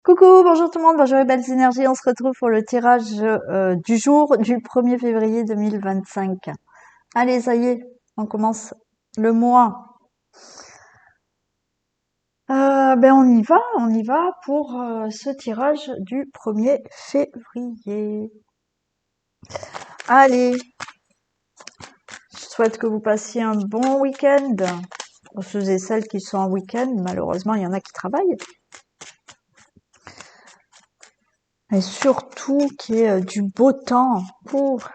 Coucou, bonjour tout le monde, bonjour les belles énergies, on se retrouve pour le tirage du jour du 1er février 2025. Allez, ça y est, on commence le mois. On y va pour ce tirage du 1er février. Allez, je souhaite que vous passiez un bon week-end. Pour ceux et celles qui sont en week-end, malheureusement, il y en a qui travaillent. Et surtout qu'il y ait du beau temps pour...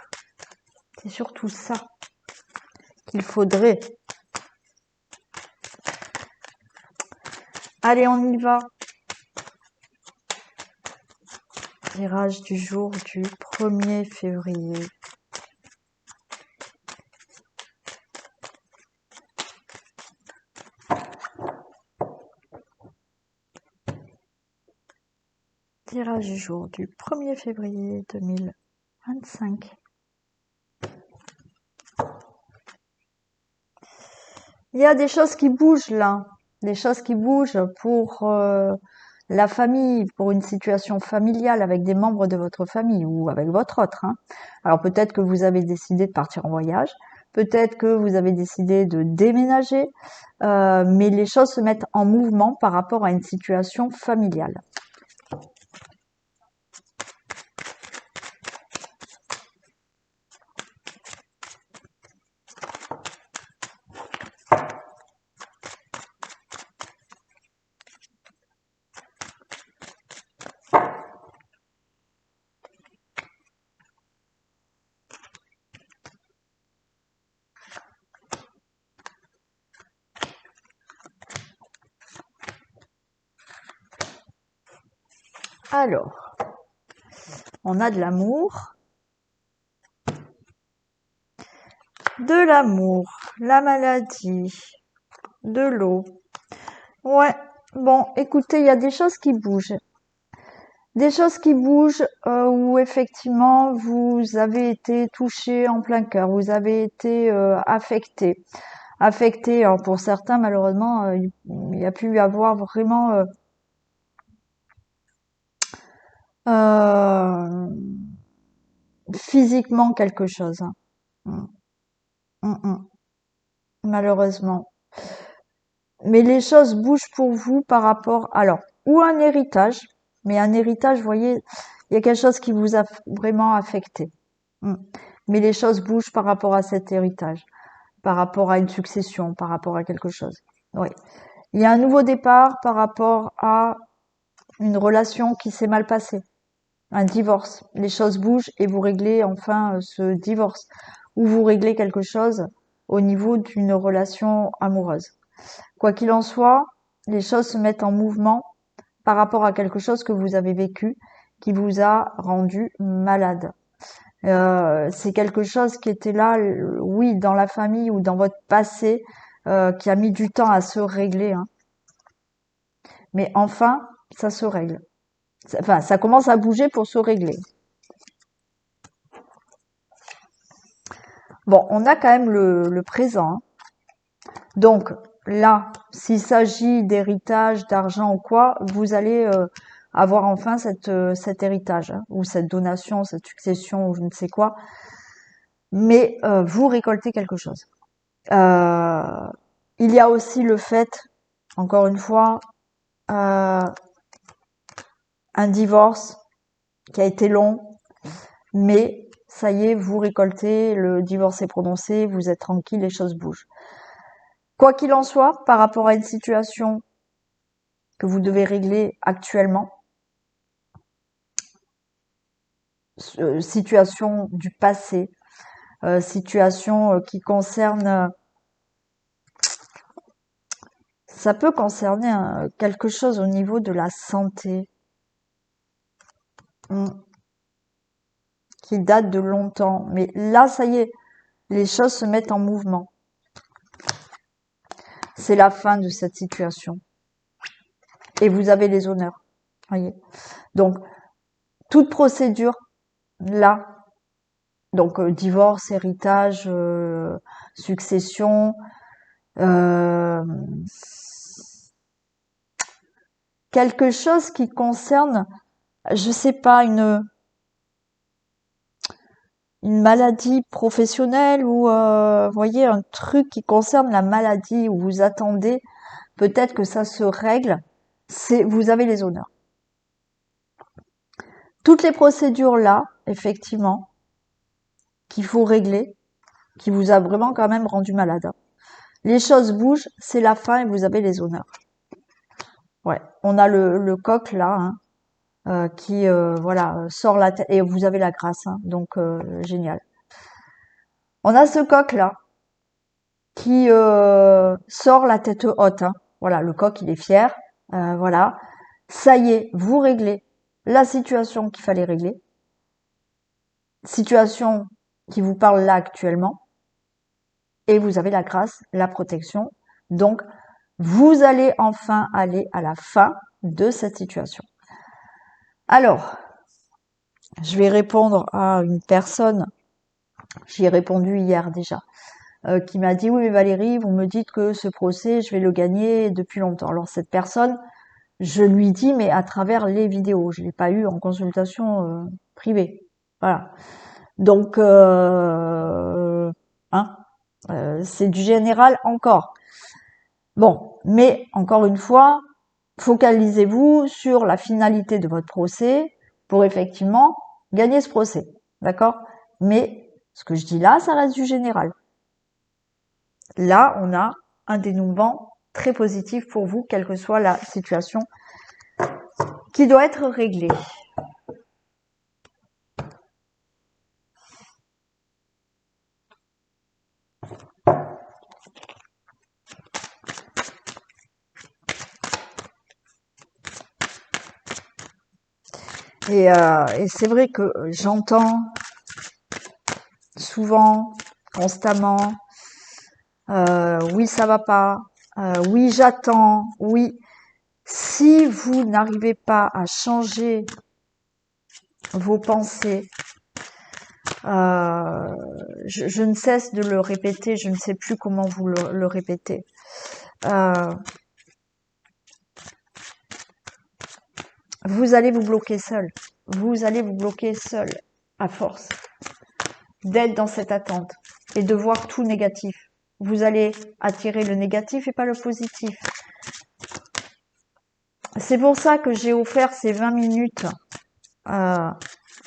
C'est surtout ça qu'il faudrait. Allez, on y va. Tirage du jour du 1er février. Tirage du jour du 1er février 2025. Il y a des choses qui bougent là. Des choses qui bougent pour la famille, pour une situation familiale avec des membres de votre famille ou avec votre autre. Alors peut-être que vous avez décidé de partir en voyage, peut-être que vous avez décidé de déménager, mais les choses se mettent en mouvement par rapport à une situation familiale. Alors, on a de l'amour, la maladie, de l'eau. Ouais, bon, écoutez, il y a des choses qui bougent. Des choses qui bougent où effectivement vous avez été touché en plein cœur, vous avez été affecté. Affecté, alors pour certains malheureusement, il y a pu y avoir vraiment euh, physiquement quelque chose. Mm, mm, mm. Malheureusement. Mais les choses bougent pour vous par rapport, alors, ou un héritage, mais un héritage, vous voyez, il y a quelque chose qui vous a vraiment affecté. Mm. Mais les choses bougent par rapport à cet héritage, par rapport à une succession, par rapport à quelque chose. Oui. Il y a un nouveau départ par rapport à une relation qui s'est mal passée, un divorce. Les choses bougent et vous réglez enfin ce divorce, ou vous réglez quelque chose au niveau d'une relation amoureuse. Quoi qu'il en soit, les choses se mettent en mouvement par rapport à quelque chose que vous avez vécu qui vous a rendu malade. C'est quelque chose qui était là, oui, dans la famille ou dans votre passé, qui a mis du temps à se régler. Mais enfin, ça se règle. Enfin, ça commence à bouger pour se régler. Bon, on a quand même le présent. Donc là, s'il s'agit d'héritage, d'argent ou quoi, vous allez avoir enfin cet héritage ou cette donation, cette succession ou je ne sais quoi. Mais vous récoltez quelque chose. Il y a aussi le fait, encore une fois, un divorce qui a été long, mais ça y est, vous récoltez, le divorce est prononcé, vous êtes tranquille, les choses bougent. Quoi qu'il en soit, par rapport à une situation que vous devez régler actuellement, situation du passé, situation qui concerne, ça peut concerner quelque chose au niveau de la santé, qui date de longtemps. Mais là, ça y est, les choses se mettent en mouvement. C'est la fin de cette situation. Et vous avez les honneurs. Voyez. Donc, toute procédure, là, donc divorce, héritage, succession, quelque chose qui concerne, je sais pas, une maladie professionnelle ou, vous voyez, un truc qui concerne la maladie où vous attendez peut-être que ça se règle, vous avez les honneurs. Toutes les procédures là, effectivement, qu'il faut régler, qui vous a vraiment quand même rendu malade, hein. Les choses bougent, c'est la fin et vous avez les honneurs. Ouais, on a le coq là, hein, qui voilà sort la tête et vous avez la grâce, hein, donc génial. On a ce coq là qui sort la tête haute, hein. Voilà, le coq il est fier, voilà. Ça y est, vous réglez la situation qu'il fallait régler, situation qui vous parle là actuellement, et vous avez la grâce, la protection. Donc, vous allez enfin aller à la fin de cette situation. Alors, je vais répondre à une personne, j'y ai répondu hier déjà, qui m'a dit oui mais Valérie, vous me dites que ce procès, je vais le gagner depuis longtemps. Alors cette personne, je lui dis mais à travers les vidéos, je l'ai pas eu en consultation privée. Voilà. Donc hein, c'est du général encore. Bon, mais encore une fois, focalisez-vous sur la finalité de votre procès pour effectivement gagner ce procès. D'accord? Mais ce que je dis là, ça reste du général. Là, on a un dénouement très positif pour vous, quelle que soit la situation qui doit être réglée. Et c'est vrai que j'entends souvent, constamment, oui, ça va pas, oui, j'attends, oui. Si vous n'arrivez pas à changer vos pensées, je ne cesse de le répéter, je ne sais plus comment vous le répéter. Vous allez vous bloquer seul. Vous allez vous bloquer seul, à force d'être dans cette attente et de voir tout négatif. Vous allez attirer le négatif et pas le positif. C'est pour ça que j'ai offert ces 20 minutes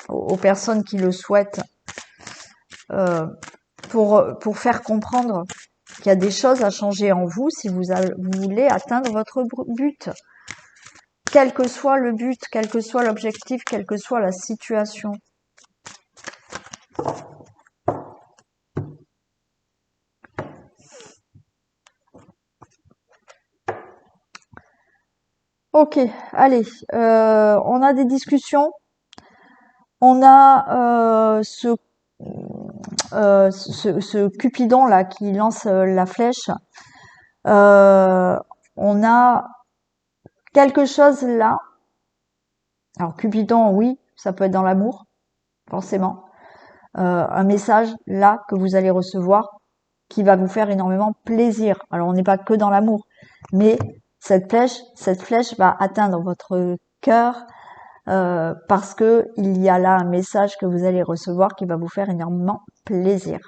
aux personnes qui le souhaitent pour faire comprendre qu'il y a des choses à changer en vous si vous voulez atteindre votre but. Quel que soit le but, quel que soit l'objectif, quelle que soit la situation. Ok, allez, on a des discussions. On a ce Cupidon là qui lance la flèche. On a quelque chose là. Alors Cupidon, oui, ça peut être dans l'amour, forcément. Un message là que vous allez recevoir qui va vous faire énormément plaisir. Alors on n'est pas que dans l'amour, mais cette flèche va atteindre votre cœur parce que il y a là un message que vous allez recevoir qui va vous faire énormément plaisir.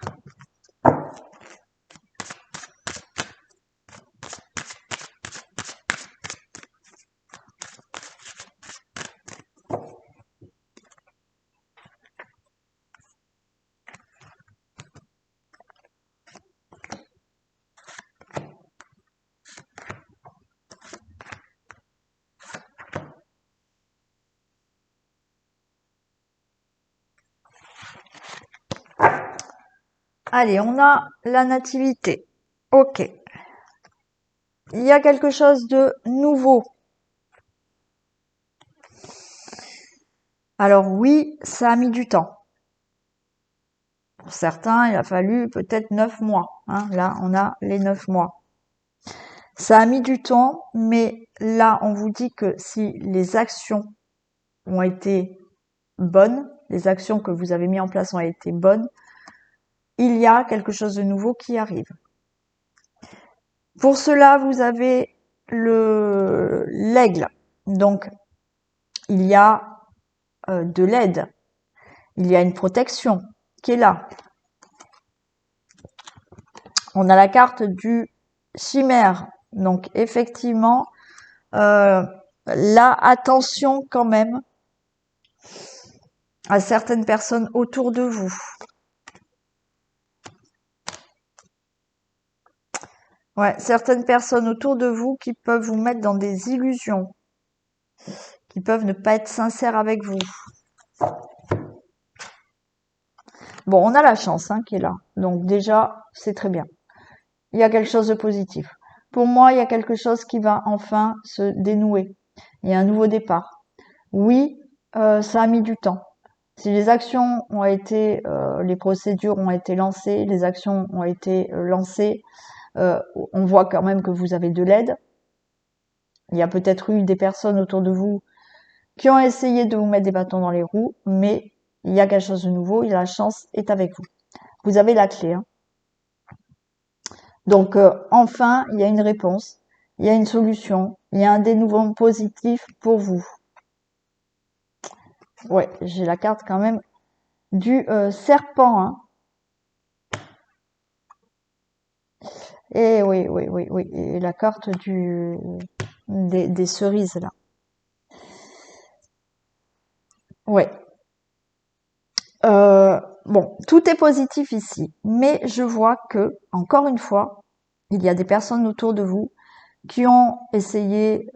Allez, on a la nativité. Ok. Il y a quelque chose de nouveau. Alors oui, ça a mis du temps. Pour certains, il a fallu peut-être 9 mois. Hein. Là, on a les 9 mois. Ça a mis du temps, mais là, on vous dit que si les actions ont été bonnes, les actions que vous avez mis en place ont été bonnes, il y a quelque chose de nouveau qui arrive. Pour cela, vous avez l'aigle. Donc, il y a de l'aide, il y a une protection qui est là. On a la carte du chimère. Donc, effectivement, là, attention quand même à certaines personnes autour de vous. Ouais, certaines personnes autour de vous qui peuvent vous mettre dans des illusions, qui peuvent ne pas être sincères avec vous. Bon, on a la chance qui est là. Donc déjà, c'est très bien. Il y a quelque chose de positif. Pour moi, il y a quelque chose qui va enfin se dénouer. Il y a un nouveau départ. Oui, ça a mis du temps. Si les actions ont été, les procédures ont été lancées, les actions ont été lancées, on voit quand même que vous avez de l'aide. Il y a peut-être eu des personnes autour de vous qui ont essayé de vous mettre des bâtons dans les roues, mais il y a quelque chose de nouveau et la chance est avec vous. Vous avez la clé. Donc, enfin, il y a une réponse, il y a une solution, il y a un dénouement positif pour vous. Ouais, j'ai la carte quand même du serpent. Et oui, oui, oui, oui. Et la carte des cerises, là. Ouais. Bon, tout est positif ici. Mais je vois que, encore une fois, il y a des personnes autour de vous qui ont essayé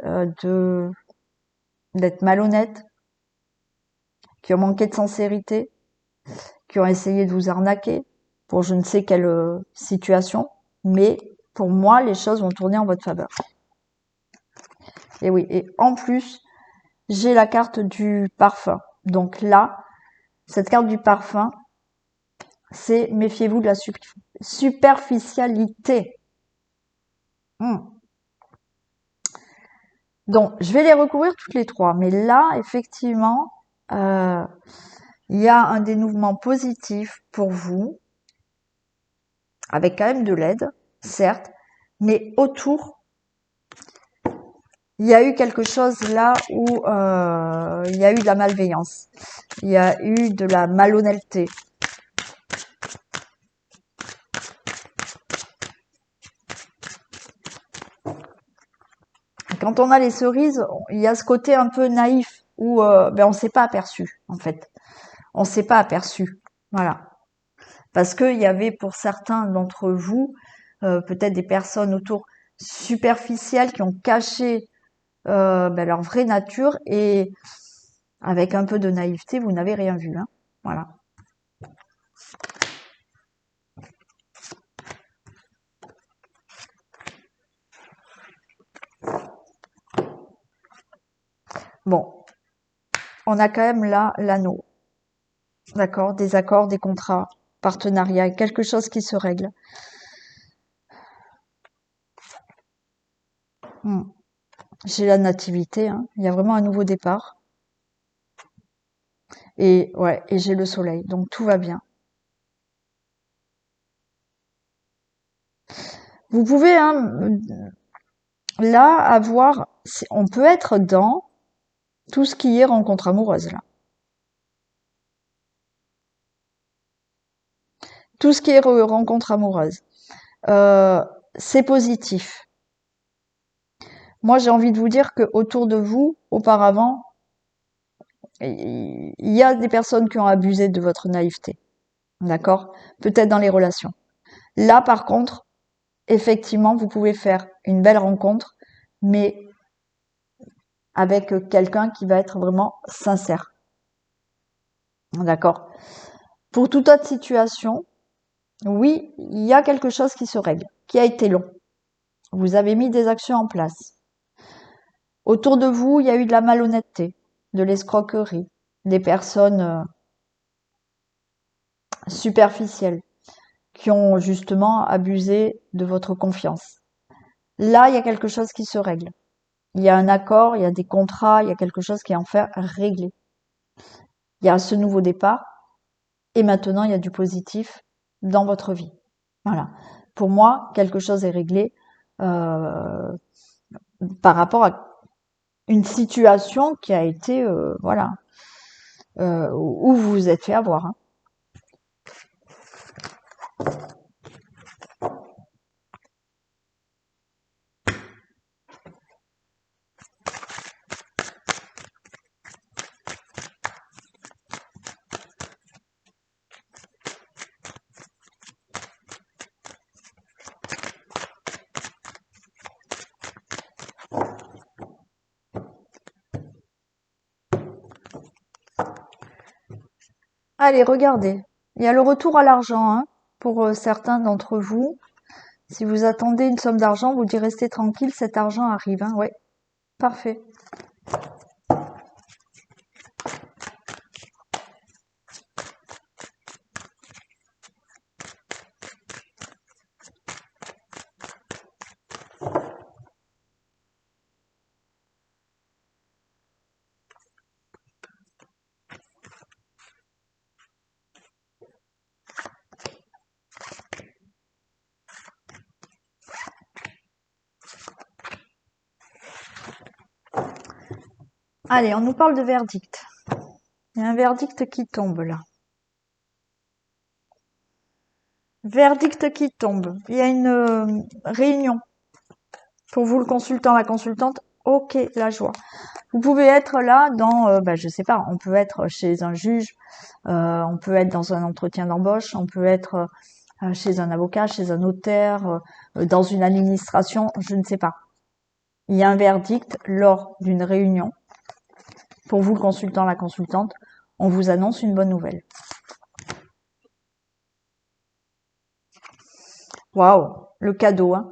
d'être malhonnêtes, qui ont manqué de sincérité, qui ont essayé de vous arnaquer pour je ne sais quelle situation. Mais pour moi, les choses vont tourner en votre faveur. Et oui, et en plus, j'ai la carte du parfum. Donc là, cette carte du parfum, c'est méfiez-vous de la superficialité. Donc, je vais les recouvrir toutes les trois. Mais là, effectivement, il y a un dénouement positif pour vous, avec quand même de l'aide, certes, mais autour, il y a eu quelque chose là où il y a eu de la malveillance, il y a eu de la malhonnêteté. Quand on a les cerises, il y a ce côté un peu naïf où on s'est pas aperçu en fait. On s'est pas aperçu. Voilà. Parce qu'il y avait pour certains d'entre vous peut-être des personnes autour superficielles qui ont caché leur vraie nature et avec un peu de naïveté, vous n'avez rien vu. Voilà. Bon, on a quand même là l'anneau. D'accord, des accords, des contrats, partenariats, quelque chose qui se règle. J'ai la nativité, il y a vraiment un nouveau départ. Et ouais, et j'ai le soleil, donc tout va bien. Vous pouvez là avoir, on peut être dans tout ce qui est rencontre amoureuse là. Tout ce qui est rencontre amoureuse, c'est positif. Moi, j'ai envie de vous dire que autour de vous, auparavant, il y a des personnes qui ont abusé de votre naïveté. D'accord? Peut-être dans les relations. Là, par contre, effectivement, vous pouvez faire une belle rencontre, mais avec quelqu'un qui va être vraiment sincère. D'accord? Pour toute autre situation, oui, il y a quelque chose qui se règle, qui a été long. Vous avez mis des actions en place. Autour de vous, il y a eu de la malhonnêteté, de l'escroquerie, des personnes superficielles qui ont justement abusé de votre confiance. Là, il y a quelque chose qui se règle. Il y a un accord, il y a des contrats, il y a quelque chose qui est enfin réglé. Il y a ce nouveau départ et maintenant il y a du positif dans votre vie. Voilà. Pour moi, quelque chose est réglé par rapport une situation qui a été, voilà, où vous vous êtes fait avoir, hein. Allez, regardez. Il y a le retour à l'argent, hein, pour certains d'entre vous. Si vous attendez une somme d'argent, vous dites restez tranquille, cet argent arrive, hein. Ouais, parfait. Allez, on nous parle de verdict. Il y a un verdict qui tombe là. Verdict qui tombe. Il y a une réunion. Pour vous, le consultant, la consultante, ok, la joie. Vous pouvez être là dans, je sais pas, on peut être chez un juge, on peut être dans un entretien d'embauche, on peut être chez un avocat, chez un notaire, dans une administration, je ne sais pas. Il y a un verdict lors d'une réunion. Pour vous, le consultant, la consultante, on vous annonce une bonne nouvelle. Waouh, le cadeau, hein.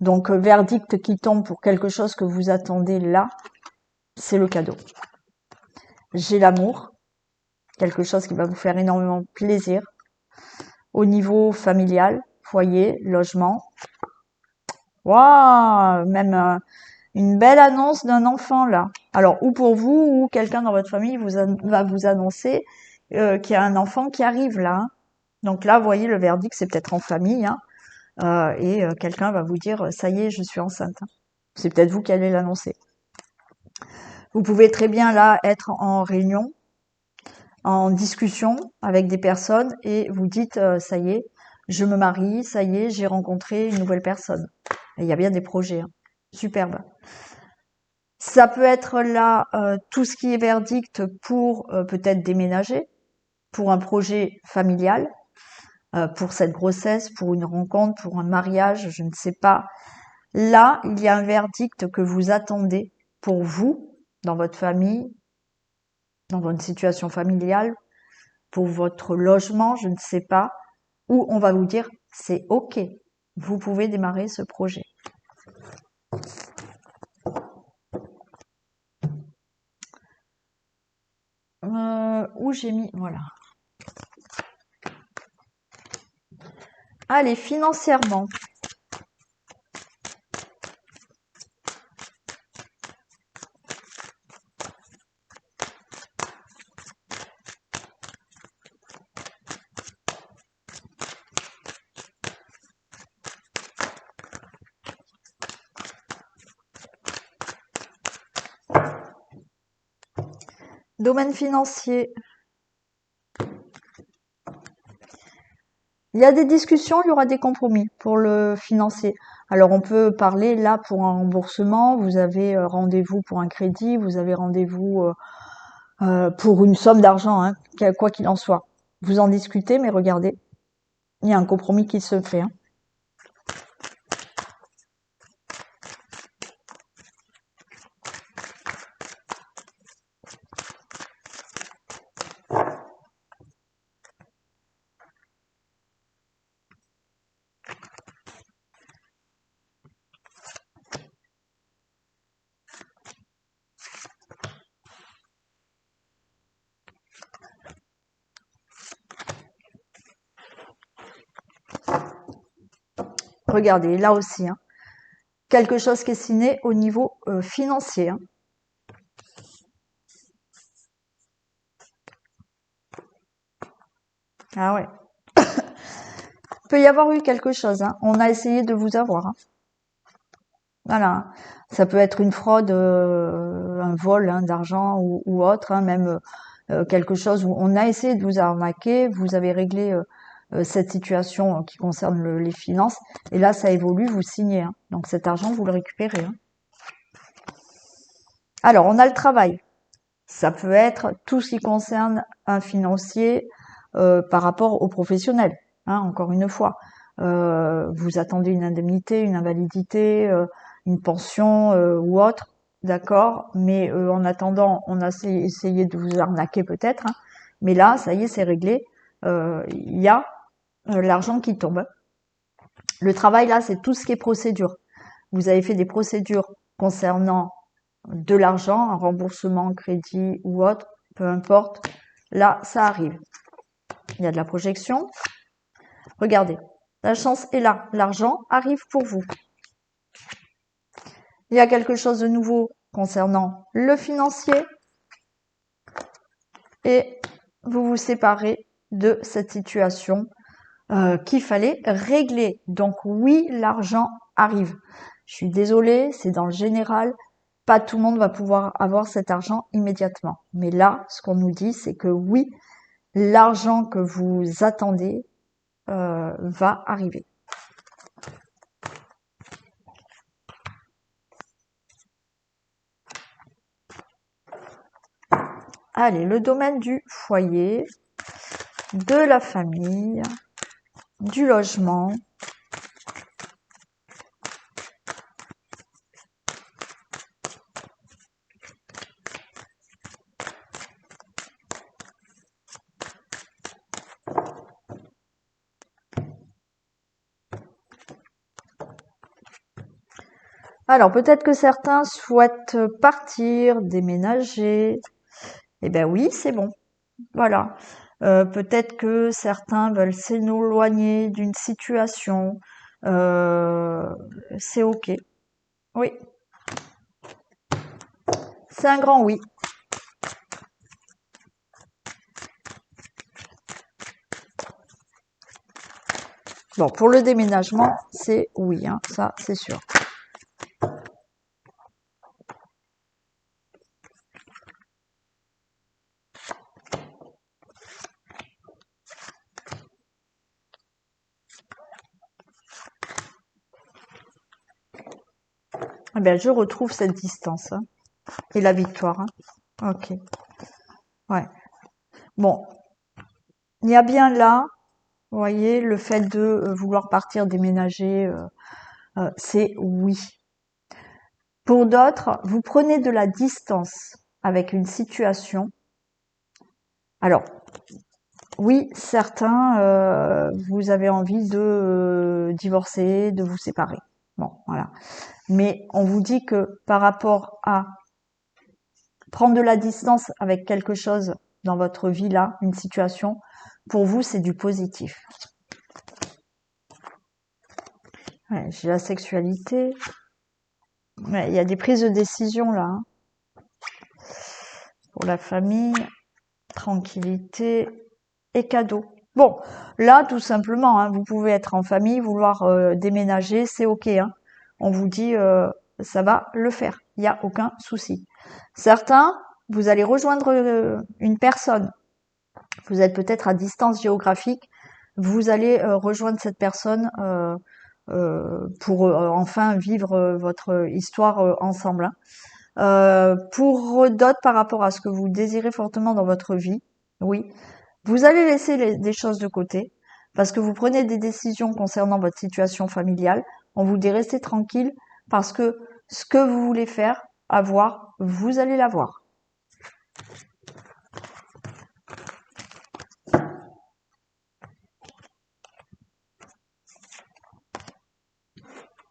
Donc, verdict qui tombe pour quelque chose que vous attendez là, c'est le cadeau. J'ai l'amour, quelque chose qui va vous faire énormément plaisir. Au niveau familial, foyer, logement. Waouh, même une belle annonce d'un enfant là. Alors, ou pour vous, ou quelqu'un dans votre famille va vous annoncer qu'il y a un enfant qui arrive là, hein. Donc là, vous voyez, le verdict, c'est peut-être en famille, hein, et quelqu'un va vous dire, ça y est, je suis enceinte, hein. C'est peut-être vous qui allez l'annoncer. Vous pouvez très bien là être en réunion, en discussion avec des personnes et vous dites, ça y est, je me marie, ça y est, j'ai rencontré une nouvelle personne. Et il y a bien des projets, hein. Superbe. Ça peut être là tout ce qui est verdict pour peut-être déménager, pour un projet familial, pour cette grossesse, pour une rencontre, pour un mariage, je ne sais pas. Là, il y a un verdict que vous attendez pour vous, dans votre famille, dans votre situation familiale, pour votre logement, je ne sais pas, où on va vous dire c'est OK, vous pouvez démarrer ce projet. Où j'ai mis, voilà. Allez, financièrement. Domaine financier. Il y a des discussions, il y aura des compromis pour le financier. Alors on peut parler là pour un remboursement, vous avez rendez-vous pour un crédit, vous avez rendez-vous pour une somme d'argent, hein, quoi qu'il en soit. Vous en discutez, mais regardez, il y a un compromis qui se fait, hein. Regardez, là aussi, hein, quelque chose qui est signé au niveau financier, hein. Ah ouais. Peut y avoir eu quelque chose, hein. On a essayé de vous avoir, hein. Voilà. Ça peut être une fraude, un vol hein, d'argent ou autre, hein, même quelque chose où on a essayé de vous arnaquer, vous avez réglé cette situation qui concerne les finances, et là ça évolue, vous signez. Hein. Donc cet argent, vous le récupérez. Hein. Alors, on a le travail. Ça peut être tout ce qui concerne un financier par rapport aux professionnels. Hein, encore une fois, vous attendez une indemnité, une invalidité, une pension ou autre, d'accord. Mais en attendant, on a essayé de vous arnaquer peut-être. Hein, mais là, ça y est, c'est réglé. Il y a l'argent qui tombe. Le travail là, c'est tout ce qui est procédure. Vous avez fait des procédures concernant de l'argent, un remboursement, crédit ou autre, peu importe. Là, ça arrive. Il y a de la projection. Regardez, la chance est là. L'argent arrive pour vous. Il y a quelque chose de nouveau concernant le financier et vous vous séparez de cette situation qu'il fallait régler. Donc oui, l'argent arrive. Je suis désolée, c'est dans le général. Pas tout le monde va pouvoir avoir cet argent immédiatement. Mais là, ce qu'on nous dit, c'est que oui, l'argent que vous attendez va arriver. Allez, le domaine du foyer, de la famille, du logement. Alors, peut-être que certains souhaitent partir, déménager. Eh bien oui, c'est bon. Voilà. Peut-être que certains veulent s'éloigner d'une situation. Euh, c'est ok. Oui, c'est un grand oui. Bon, pour le déménagement, c'est oui, hein, ça c'est sûr. Eh bien, je retrouve cette distance hein, et la victoire. Hein. Ok. Ouais. Bon, il y a bien là, vous voyez, le fait de vouloir partir déménager, c'est oui. Pour d'autres, vous prenez de la distance avec une situation. Alors, oui, certains, vous avez envie de divorcer, de vous séparer. Bon, voilà. Mais on vous dit que par rapport à prendre de la distance avec quelque chose dans votre vie là, une situation, pour vous, c'est du positif. Ouais, j'ai la sexualité. Ouais, il y a des prises de décision là. Hein. Pour la famille, tranquillité et cadeau. Bon, là, tout simplement, hein, vous pouvez être en famille, vouloir déménager, c'est ok. Hein. On vous dit, ça va le faire. Il n'y a aucun souci. Certains, vous allez rejoindre une personne. Vous êtes peut-être à distance géographique. Vous allez rejoindre cette personne pour enfin vivre votre histoire ensemble. Hein. Pour d'autres, par rapport à ce que vous désirez fortement dans votre vie, oui, vous allez laisser des choses de côté parce que vous prenez des décisions concernant votre situation familiale. On vous dit restez tranquille parce que ce que vous voulez faire, avoir, vous allez l'avoir.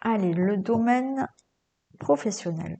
Allez, le domaine professionnel.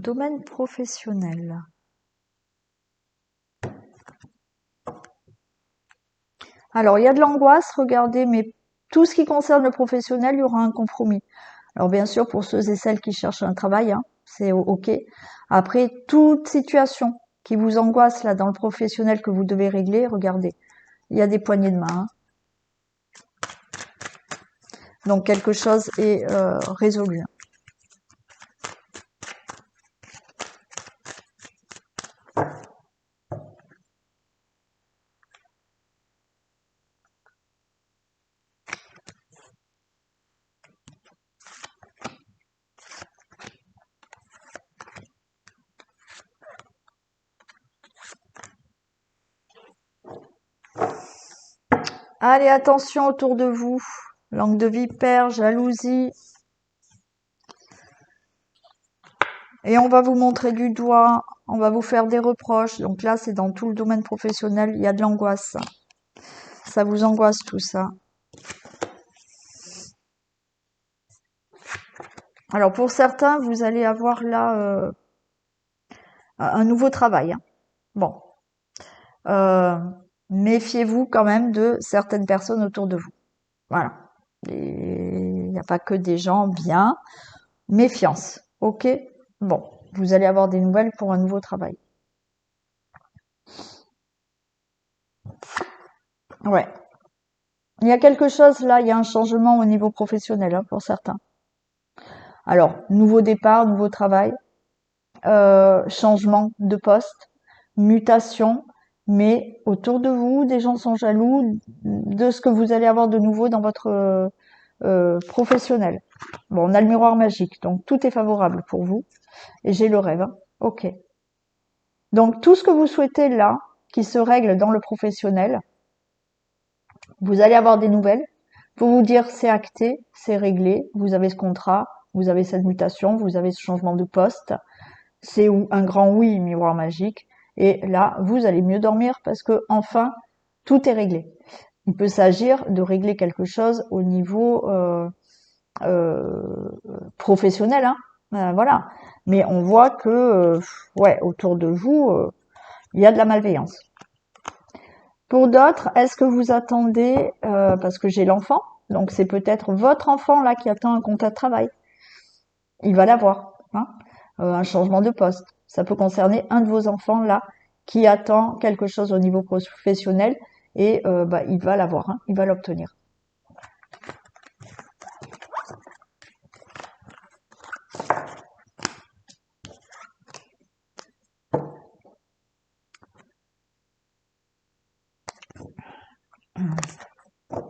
domaine professionnel. Alors, il y a de l'angoisse, regardez, mais tout ce qui concerne le professionnel, il y aura un compromis. Alors, bien sûr, pour ceux et celles qui cherchent un travail, hein, c'est OK. Après, toute situation qui vous angoisse là dans le professionnel que vous devez régler, regardez, il y a des poignées de main. Hein. Donc, quelque chose est résolu. Allez, attention autour de vous. Langue de vipère, jalousie. Et on va vous montrer du doigt, on va vous faire des reproches. Donc là, c'est dans tout le domaine professionnel, il y a de l'angoisse. Ça vous angoisse tout ça. Alors pour certains, vous allez avoir là un nouveau travail. Hein. Bon. Méfiez-vous quand même de certaines personnes autour de vous. Voilà. Il n'y a pas que des gens bien. Méfiance. Ok. Bon. Vous allez avoir des nouvelles pour un nouveau travail. Ouais. Il y a quelque chose là, il y a un changement au niveau professionnel hein, pour certains. Alors, nouveau départ, nouveau travail, changement de poste, mutation, mais autour de vous, des gens sont jaloux de ce que vous allez avoir de nouveau dans votre professionnel. Bon, on a le miroir magique, donc tout est favorable pour vous. Et j'ai le rêve. Hein. Ok. Donc tout ce que vous souhaitez là, qui se règle dans le professionnel, vous allez avoir des nouvelles pour vous dire c'est acté, c'est réglé, vous avez ce contrat, vous avez cette mutation, vous avez ce changement de poste. C'est un grand oui, miroir magique. Et là, vous allez mieux dormir parce que enfin, tout est réglé. Il peut s'agir de régler quelque chose au niveau professionnel, hein. Voilà. Mais on voit que, ouais, autour de vous, il y a de la malveillance. Pour d'autres, est-ce que vous attendez, parce que j'ai l'enfant, donc c'est peut-être votre enfant là qui attend un contrat de travail. Il va l'avoir, hein, un changement de poste. Ça peut concerner un de vos enfants là qui attend quelque chose au niveau professionnel et bah, il va l'avoir, hein, il va l'obtenir.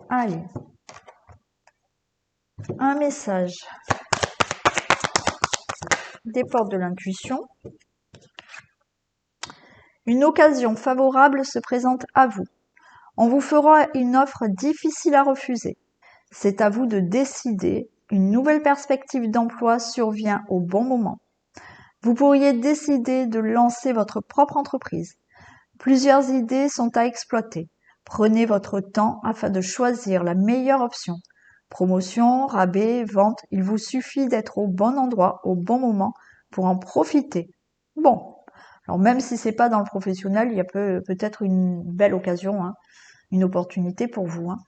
Allez, un message des portes de l'intuition. Une occasion favorable se présente à vous. On vous fera une offre difficile à refuser. C'est à vous de décider. Une nouvelle perspective d'emploi survient au bon moment. Vous pourriez décider de lancer votre propre entreprise. Plusieurs idées sont à exploiter. Prenez votre temps afin de choisir la meilleure option. Promotion, rabais, vente, il vous suffit d'être au bon endroit, au bon moment pour en profiter. Bon, alors même si c'est pas dans le professionnel, il y a peut-être une belle occasion, hein, une opportunité pour vous. Hein.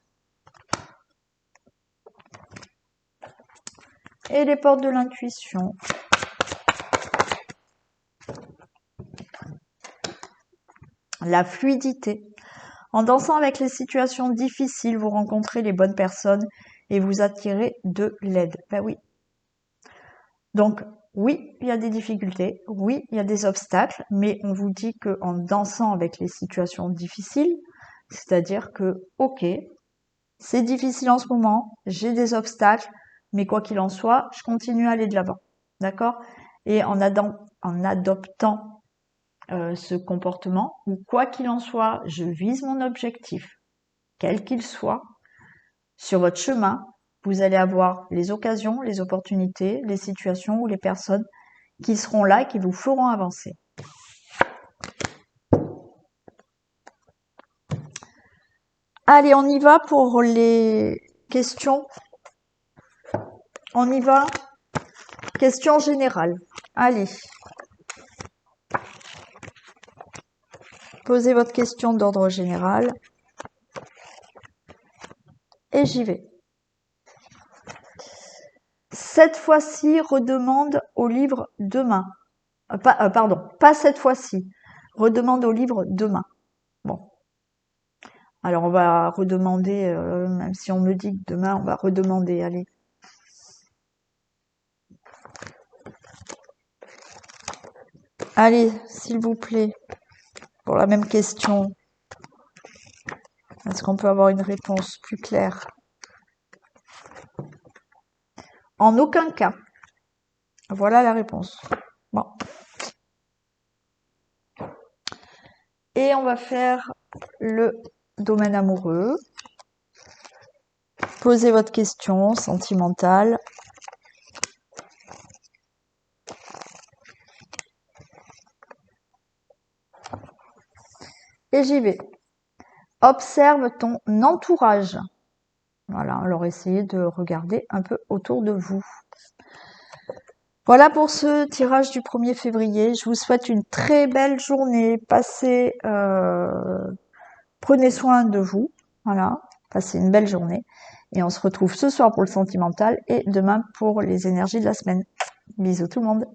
Et les portes de l'intuition. La fluidité. En dansant avec les situations difficiles, vous rencontrez les bonnes personnes et vous attirez de l'aide. Ben oui. Donc, oui, il y a des difficultés, oui, il y a des obstacles, mais on vous dit que en dansant avec les situations difficiles, c'est-à-dire que, ok, c'est difficile en ce moment, j'ai des obstacles, mais quoi qu'il en soit, je continue à aller de l'avant. D'accord? Et en adoptant ce comportement, ou quoi qu'il en soit, je vise mon objectif, quel qu'il soit, sur votre chemin, vous allez avoir les occasions, les opportunités, les situations ou les personnes qui seront là et qui vous feront avancer. Allez, on y va pour les questions. On y va. Question générale. Allez. Posez votre question d'ordre général. Et j'y vais. Cette fois-ci, redemande au livre demain. Pardon, pas cette fois-ci. Redemande au livre demain. Bon. Alors, on va redemander, même si on me dit que demain, on va redemander. Allez. Allez, s'il vous plaît, pour la même question. Est-ce qu'on peut avoir une réponse plus claire? En aucun cas. Voilà la réponse. Bon. Et on va faire le domaine amoureux. Posez votre question sentimentale. Et j'y vais. Observe ton entourage. Voilà, alors essayez de regarder un peu autour de vous. Voilà pour ce tirage du 1er février. Je vous souhaite une très belle journée. Prenez soin de vous. Voilà, passez une belle journée. Et on se retrouve ce soir pour le sentimental et demain pour les énergies de la semaine. Bisous tout le monde.